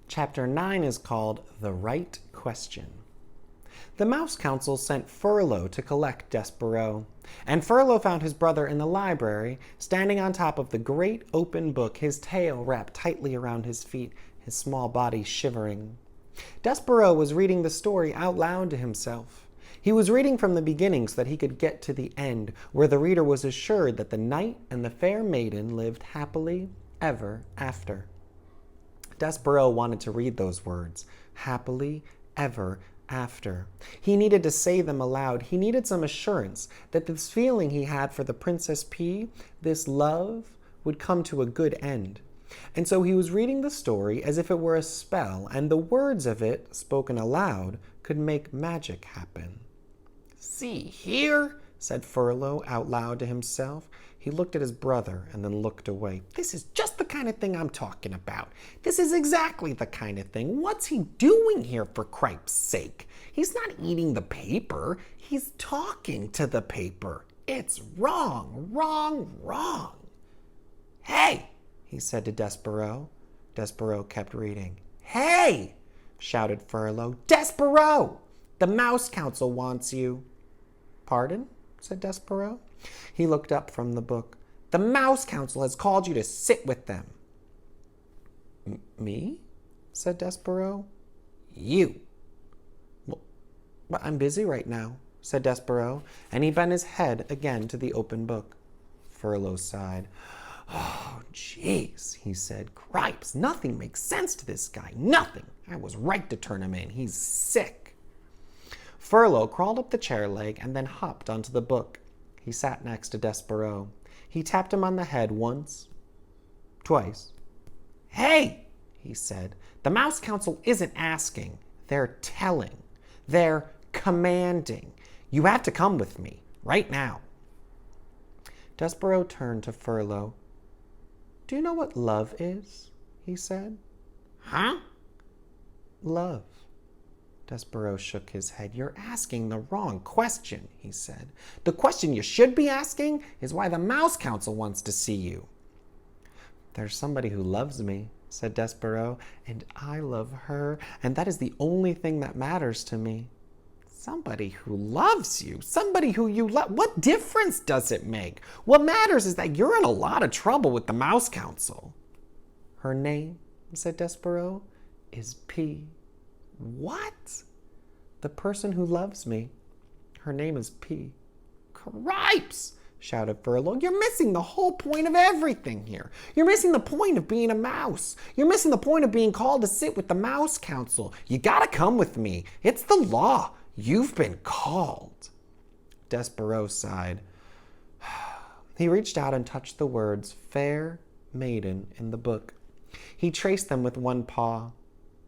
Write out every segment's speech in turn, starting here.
Chapter 9 is called The Right Question. The Mouse Council sent Furlough to collect Despereaux, and Furlough found his brother in the library, standing on top of the great open book, his tail wrapped tightly around his feet, his small body shivering. Despereaux was reading the story out loud to himself. He was reading from the beginning so that he could get to the end, where the reader was assured that the knight and the fair maiden lived happily ever after. Despereaux wanted to read those words, happily ever after. He needed to say them aloud. He needed some assurance that this feeling he had for the Princess P, this love, would come to a good end. And so he was reading the story as if it were a spell, and the words of it, spoken aloud, could make magic happen. "See here," said Furlough out loud to himself. He looked at his brother and then looked away. "This is just the kind of thing I'm talking about. This is exactly the kind of thing. What's he doing here, for cripe's sake? He's not eating the paper. He's talking to the paper. It's wrong, wrong, wrong." "Hey," he said to Despereaux. Despereaux kept reading. "Hey," shouted Furlough. "Despereaux! The Mouse Council wants you." "Pardon?" said Despereaux. He looked up from the book. "The Mouse Council has called you to sit with them." "Me?" said Despereaux. "You." "Well, I'm busy right now," said Despereaux, and he bent his head again to the open book. Furlough sighed. "Oh, jeez," he said. "Cripes, nothing makes sense to this guy. Nothing. I was right to turn him in. He's sick." Furlough crawled up the chair leg and then hopped onto the book. He sat next to Despereaux. He tapped him on the head once, twice. "Hey," he said, "the Mouse Council isn't asking. They're telling. They're commanding. You have to come with me, right now." Despereaux turned to Furlough. "Do you know what love is?" he said. "Huh?" "Love." Despereaux shook his head. "You're asking the wrong question," he said. "The question you should be asking is why the Mouse Council wants to see you." "There's somebody who loves me," said Despereaux, "and I love her, and that is the only thing that matters to me." "Somebody who loves you? Somebody who you love? What difference does it make? What matters is that you're in a lot of trouble with the Mouse Council." "Her name," said Despereaux, "is P." "What?" "The person who loves me. Her name is P." "Cripes!" shouted Furlough. "You're missing the whole point of everything here. You're missing the point of being a mouse. You're missing the point of being called to sit with the Mouse Council. You gotta come with me. It's the law. You've been called." Despereaux sighed. He reached out and touched the words "fair maiden" in the book. He traced them with one paw,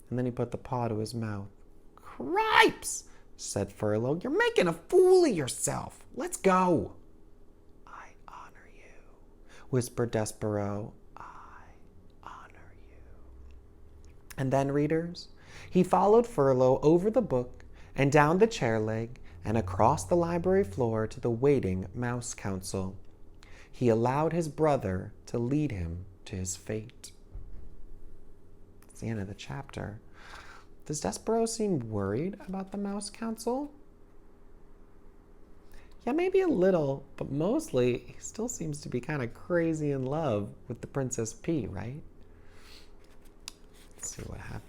and then he put the paw to his mouth. "Cripes!" said Furlough. "You're making a fool of yourself. Let's go." "I honor you," whispered Despereaux. "I honor you." And then, readers, he followed Furlough over the book and down the chair leg and across the library floor to the waiting Mouse Council. He allowed his brother to lead him to his fate. That's the end of the chapter. Does Despereaux seem worried about the Mouse Council? Yeah, maybe a little, but mostly he still seems to be kind of crazy in love with the Princess P, right? Let's see what happens.